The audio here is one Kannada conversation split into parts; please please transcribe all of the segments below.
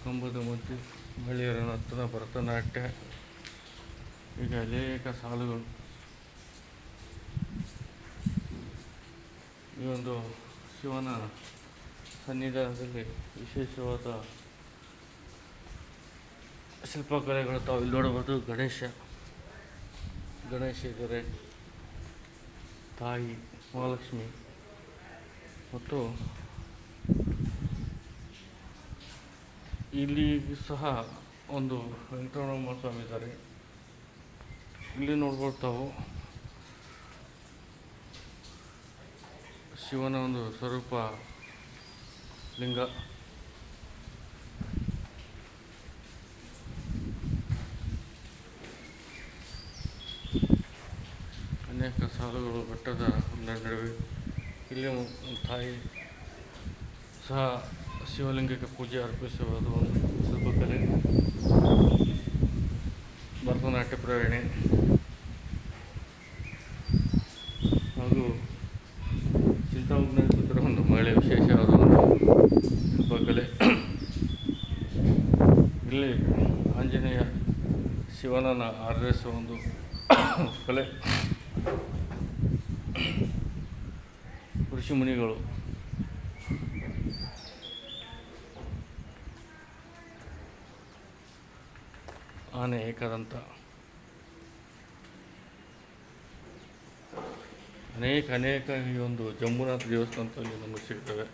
ಕಂಬದ ಮಧ್ಯೆ ಮಹಿಳೆಯರ ನರ್ತನ ಭರತನಾಟ್ಯ, ಹೀಗೆ ಅನೇಕ ಸಾಲುಗಳು. ಈ ಒಂದು ಶಿವನ ಸನ್ನಿಧಾನದಲ್ಲಿ ವಿಶೇಷವಾದ ಶಿಲ್ಪಕಲೆಗಳು ತಾವು ಇಲ್ಲಿ ನೋಡಬಹುದು. ಗಣೇಶ ಇದ್ದಾರೆ, ತಾಯಿ ಮಹಾಲಕ್ಷ್ಮಿ ಮತ್ತು ಇಲ್ಲಿ ಸಹ ಒಂದು ವೆಂಕಟರಮಣ ಸ್ವಾಮಿ ಇದ್ದಾರೆ. ಇಲ್ಲಿ ನೋಡ್ಬೋದು ತಾವು ಶಿವನ ಒಂದು ಸ್ವರೂಪ ಲಿಂಗ. ಅನೇಕ ಸಾಲುಗಳು ಬೆಟ್ಟದ ನಡುವೆ. ಇಲ್ಲಿ ತಾಯಿ ಸಹ ಶಿವಲಿಂಗಕ್ಕೆ ಪೂಜೆ ಅರ್ಪಿಸುವುದು ಒಂದು ಶಿಲ್ಪಕಲೆ, ಭರತನಾಟ್ಯ ಪ್ರೇರಣೆ ಹಾಗೂ ಚಿಂತಾಮಗ್ನ ಒಂದು ಮಹಿಳೆ ವಿಶೇಷವಾದ ಒಂದು ಶಿಲ್ಪಕಲೆ. ಇಲ್ಲಿ ಆಂಜನೇಯ ಶಿವನನ್ನು ಆರಾಧಿಸುವ ಒಂದು ಕಲೆ. ಋಷಿ ಮುನಿಗಳು ಆನೆ ಏಕದಂತ ಅನೇಕ ಈ ಒಂದು ಜಂಬುನಾಥ ದೇವಸ್ಥಾನದಲ್ಲಿ ನಮಗೆ ಸಿಗ್ತವೆ.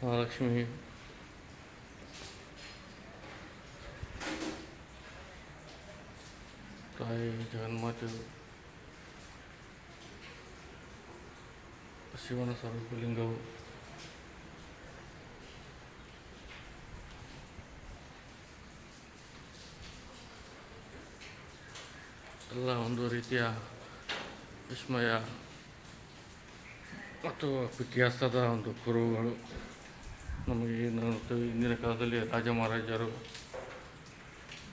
ಮಹಾಲಕ್ಷ್ಮಿ, ತಾಯಿ ಜಗನ್ಮಾತೆ, ಶಿವನ ಸ್ವರೂಪಲಿಂಗವು, ಎಲ್ಲ ಒಂದು ರೀತಿಯ ವಿಸ್ಮಯ ಮತ್ತು ಇತಿಹಾಸದ ಒಂದು ಕುರುಹುಗಳು. ನಮಗೆ ಇಂದಿನ ಕಾಲದಲ್ಲಿ ರಾಜ ಮಹಾರಾಜರು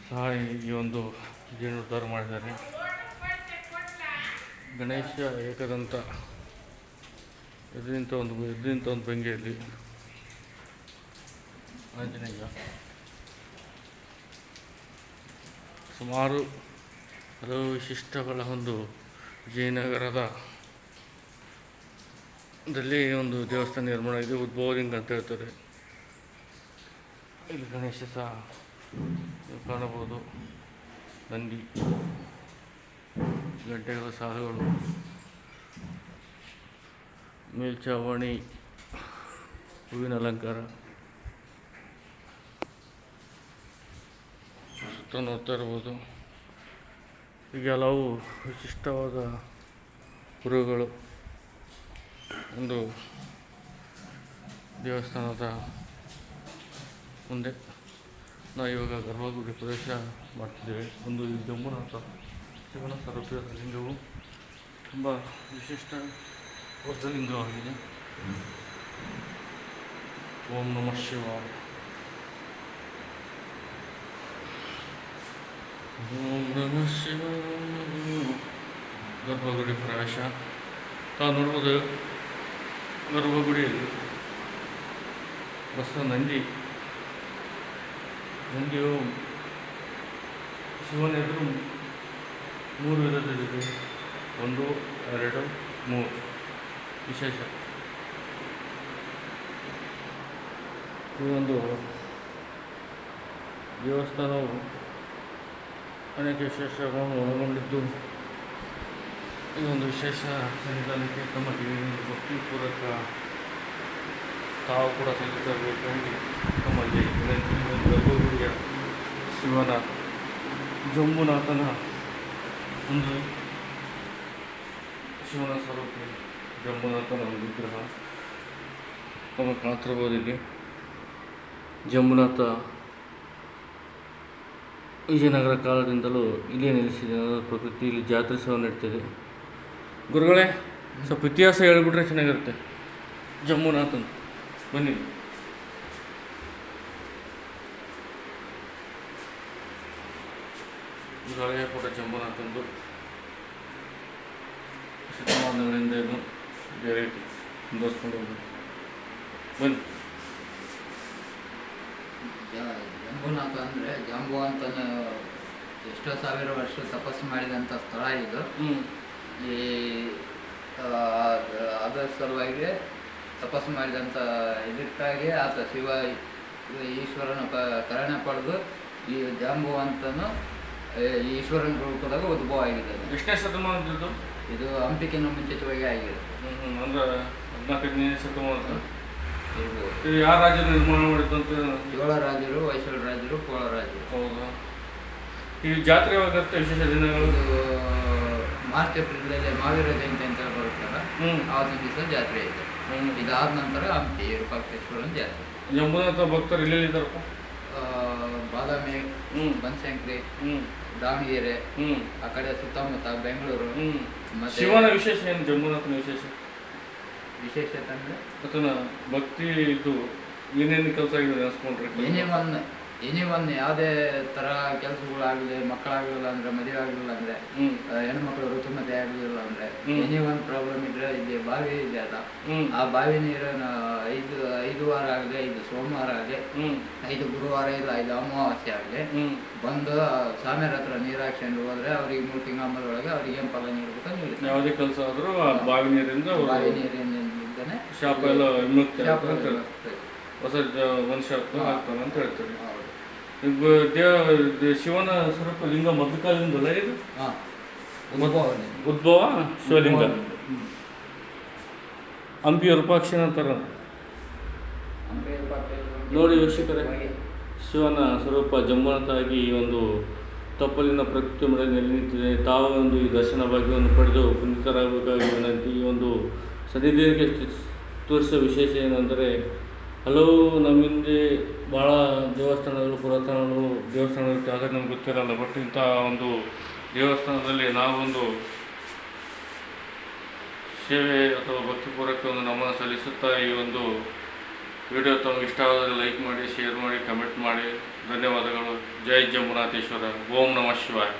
ಸಹ ಈ ಒಂದು ಜೀರ್ಣೋದ್ಧಾರ ಮಾಡಿದ್ದಾರೆ. ಗಣೇಶ ಏಕದಂತ ಎದ್ರಿಂತ ಒಂದು ಭಂಗಿಯಲ್ಲಿ, ಆಂಜನೇಯ ಸುಮಾರು ಹಲವು ವಿಶಿಷ್ಟಗಳ ಒಂದು ವಿಜಯನಗರದ ಒಂದು ದೇವಸ್ಥಾನ ನಿರ್ಮಾಣ ಇದೆ. ಉದ್ಭವಲಿಂಗ ಅಂತ ಹೇಳ್ತಾರೆ. ಇಲ್ಲಿ ಗಣೇಶ ಸಹ ಕಾಣಬಹುದು. ನಂದಿ, ಗಂಟೆಗಳ ಸಾಲುಗಳು, ಮೇಲ್ಛಾವಣಿ, ಹೂವಿನ ಅಲಂಕಾರ. ಸುತ್ತ ನೋಡ್ತಾ ಇರ್ಬೋದು. ಹೀಗೆ ಹಲವು ವಿಶಿಷ್ಟವಾದ ಕುರುಹುಗಳು ಒಂದು ದೇವಸ್ಥಾನದ ಮುಂದೆ. ನಾವು ಇವಾಗ ಗರ್ಭಗುಡಿ ಪ್ರವೇಶ ಮಾಡ್ತಿದ್ದೇವೆ. ಒಂದು ಈ ಜಂಬುನಾಥ ಶಿವನ ಸ್ವರೂಪದ ಲಿಂಗವು ತುಂಬ ವಿಶಿಷ್ಟ ಲಿಂಗವಾಗಿದೆ. ಓಂ ನಮಃ ಶಿವಾಯ. ಓಂ ನಮಃ ಶಿವಾಯ. ಗರ್ಭಗುಡಿ ಪ್ರವೇಶ ತಾವು ನೋಡ್ಬೋದು. ಗರ್ಭಗುಡಿಯಲ್ಲಿ ನಂದಿಯು ಶಿವನ ಎದುರು 3 ವಿಧದಲ್ಲಿದೆ. 1, 2, 3 ವಿಶೇಷ. ಈ ಒಂದು ದೇವಸ್ಥಾನವು ಅನೇಕ ವಿಶೇಷಗಳನ್ನು ಒಳಗೊಂಡಿದ್ದು, ಈ ಒಂದು ವಿಶೇಷ ಸನ್ನಿಧಾನಕ್ಕೆ ತಮಗೆ ಭಕ್ತಿಪೂರ್ವಕ ತಾವು ಕೂಡ ಸಲ್ಲಿಸಬೇಕೆಂದು ತಮ್ಮಲ್ಲಿ ವಿನಂತಿ. ಗರ್ಭಗುಡಿಯ ಶಿವನ ಜಂಬುನಾಥನ ಒಂದು ಶಿವನ ಸ್ವರೂಪ ಜಂಬುನಾಥನ ಒಂದು ವಿಗ್ರಹ ತಮಗೆ ಕಾಣ್ತಿರ್ಬೋದು. ಇಲ್ಲಿ ಜಂಬುನಾಥ ವಿಜಯನಗರ ಕಾಲದಿಂದಲೂ ಇಲ್ಲೇ ನೆಲೆಸಿದೆ. ಪ್ರಕೃತಿ ಇಲ್ಲಿ ಜಾತ್ರೆ ಸಹ ನಡೀತಿದೆ. ಗುರುಗಳೇ, ಸ್ವಲ್ಪ ಇತಿಹಾಸ ಹೇಳಿಬಿಟ್ರೆ ಚೆನ್ನಾಗಿರುತ್ತೆ ಜಂಬುನಾಥನ್. ಬನ್ನಿ. ಇದು ಹಳೆಯ ಕೂಡ ಜಂಬುನಾಥಂದು ಶತಮಾನಗಳಿಂದ ಇದು ಇದೇ ರೀತಿ ಮುಂದುವರ್ಸ್ಕೊಂಡು ಹೋಗ್ಬೋದು. ಬನ್ನಿ. ಜಾಂಬುವಂತನ ಎಷ್ಟೋ ಸಾವಿರ ವರ್ಷ ತಪಸ್ಸು ಮಾಡಿದಂಥ ಸ್ಥಳ ಇದು. ಈ ಅದರ ಸಲುವಾಗಿ ತಪಸ್ಸು ಮಾಡಿದಂಥ ಇದಕ್ಕಾಗಿ ಆತ ಶಿವ ಈಶ್ವರನ ಕರುಣೆ ಪಡೆದು ಈ ಜಾಂಬುವಂತನು ಈಶ್ವರನ ರೂಪದಾಗ ಉದ್ಭವ ಆಗಿದ್ದಾನೆ. ಎಷ್ಟನೇ ಶತಮಾನದ್ದು ಇದು ಹಂಪಿಗಿಂತ ಮುಂಚಿತವಾಗಿ ಆಗಿದೆ. ಅಂದ್ರೆ 14ನೇ ಶತಮಾನ. ಇದು ಯಾರ ರಾಜರು ನಿರ್ಮಾಣ ಮಾಡಿದಂತ? ಚೋಳ ರಾಜರು, ಹೊಯ್ಸಳ ರಾಜರು, ಪೋಳ ರಾಜರು. ಹೌದಾ? ಈ ಜಾತ್ರೆ ಯಾವಾಗತ್ತೆ? ವಿಶೇಷ ದಿನಗಳು? ಇದು ಮಾರ್ಚ್ ಏಪ್ರಿಲಲ್ಲಿ ಮಾವೀರ ಜಯಂತಿ ಅಂತ ಬರುತ್ತಲ್ಲ, ಆವತ್ತಿನ ದಿವಸ ಜಾತ್ರೆ ಇದೆ. ಇದಾದ ನಂತರ ಹಂಪಿ ವಿರೂಪಾಕ್ಷೇಶ್ವರನ ಜಾತ್ರೆ. ಜಂಬುನಾಥ ಭಕ್ತರು ಎಲ್ಲೆಲ್ಲಿದ್ದಾರಪ್ಪ? ಬಾದಾಮಿ, ಬನಶಂಕರಿ, ದಾವಣಗೆರೆ, ಆ ಕಡೆ ಸುತ್ತಮುತ್ತ ಬೆಂಗಳೂರು. ಮತ್ತೆ ಶಿವನ ವಿಶೇಷ ಏನು? ಜಂಬುನಾಥನ ವಿಶೇಷತೆ ಅಂದರೆ ಆತನ ಭಕ್ತಿ ಇದು ಏನೇನು ಕೆಲಸ ಆಗಿದೆ ಅನ್ಸ್ಕೊಂಡ್ರೆ? ಎನಿ ಒನ್ ಯಾವುದೇ ಥರ ಕೆಲಸಗಳಾಗಲಿ, ಮಕ್ಕಳಾಗಲಿಲ್ಲ ಅಂದರೆ, ಮದುವೆ ಆಗಲಿಲ್ಲ ಅಂದರೆ, ಹೆಣ್ಮಕ್ಳು ಋತುಮತಿ ಆಗಲಿಲ್ಲ ಅಂದರೆ, ಎನಿ ಒನ್ ಪ್ರಾಬ್ಲಮ್ ಇದ್ರೆ ಇಲ್ಲಿ ಬಾವಿ ಇದೆ ಅಲ್ಲ, ಆ ಬಾವಿ ನೀರನ್ನು 5 ವಾರ ಆಗಲಿ, 5 ಸೋಮವಾರ ಆಗಲಿ, 5 ಗುರುವಾರ ಇಲ್ಲ 5 ಅಮಾವಾಸ್ಯೆ ಆಗಲಿ ಬಂದು ಸ್ವಾಮಿಯರ ಹತ್ರ ನೀರು ಹಾಕ್ಕೊಂಡು ಹೋದ್ರೆ ಅವ್ರಿಗೆ 3 ತಿಂಗಳೊಳಗೆ ಅವ್ರಿಗೆ ಏನು ಫಲ ನೀಡಬೇಕು ನೀಡುತ್ತೆ. ಯಾವುದೇ ಕೆಲಸ ಆದರೂ ಬಾವಿ ನೀರಿಂದನೇ ಶಾಪ ಎಲ್ಲ ವಿಮುಕ್ತಿ ಹೊಸ ಮನುಷ್ಯ ಆಗ್ತಾನೆ ಅಂತ ಹೇಳ್ತಾರೆ. ಶಿವನ ಸ್ವರೂಪ ಲಿಂಗ ಮೊದಲ ಕಾಲದಿಂದಲ್ಲ ಇದು? ಉದ್ಭವ ಶಿವಲಿಂಗ. ಹಂಪಿ ವಿರೂಪಾಕ್ಷನ ಅಂತಾರ ನೋಡಿ ವೀಕ್ಷಕರೇ. ಶಿವನ ಸ್ವರೂಪ ಜಂಬುನಾಥಾಗಿ ಈ ಒಂದು ತಪ್ಪಲಿನ ಪ್ರಕೃತಿ ಮಳೆ ನೆಲೆ ನಿಂತಿದೆ. ತಾವು ಒಂದು ಈ ದರ್ಶನ ಭಾಗ್ಯವನ್ನು ಪಡೆದು ಪುನೀತರಾಗಬೇಕಾಗಿ ವಿನಂತಿ. ಈ ಒಂದು ಸನ್ನಿಧಿಗೆ ತೋರಿಸೋ ವಿಶೇಷ ಏನಂದರೆ, ಹಲವು ನಮ್ಮ ಹಿಂದೆ ಭಾಳ ದೇವಸ್ಥಾನಗಳು, ಪುರಾತನಗಳು ದೇವಸ್ಥಾನಗಳು ಆದರೆ ನಮ್ಗೆ ಗೊತ್ತಿರಲ್ಲ. ಬಟ್ ಇಂಥ ಒಂದು ದೇವಸ್ಥಾನದಲ್ಲಿ ನಾವೊಂದು ಸೇವೆ ಅಥವಾ ಭಕ್ತಿಪೂರ್ವಕ ಒಂದು ನಮನ ಸಲ್ಲಿಸುತ್ತಾ ಈ ಒಂದು ವಿಡಿಯೋ ತಮಗೆ ಇಷ್ಟ ಆದರೆ ಲೈಕ್ ಮಾಡಿ, ಶೇರ್ ಮಾಡಿ, ಕಮೆಂಟ್ ಮಾಡಿ. ಧನ್ಯವಾದಗಳು. ಜೈ ಜಂಬುನಾಥೇಶ್ವರ. ಓಂ ನಮಃ ಶಿವಾಯ.